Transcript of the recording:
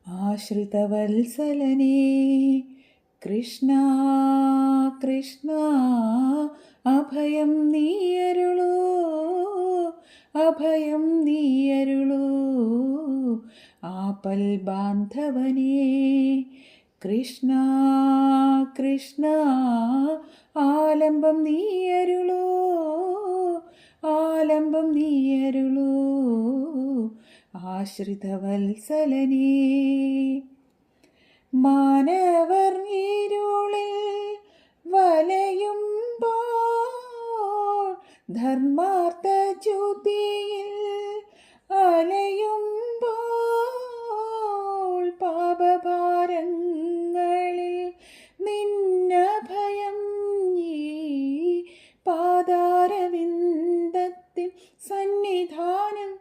ആശ്രിതവത്സലനേ കൃഷ്ണ കൃഷ്ണ അഭയം നീയരുളൂ, അഭയം നീയരുളൂ. ആപൽ ബാന്ധവനേ കൃഷ്ണ കൃഷ്ണ ആലംബം നീയരുളൂ, ആലംബം നീയരുളൂ. ആശ്രിതവത്സലനേ മാനവർ ഇരുളിൽ വലയുമ്പോൾ, ധർമാർത്ഥ ജ്യോതിയിൽ അലയുമ്പോൾ, പാപഭാരങ്ങളിൽ നിന്നഭയം ഈ പാതാരവിന്ദത്തിൽ സന്നിധാനം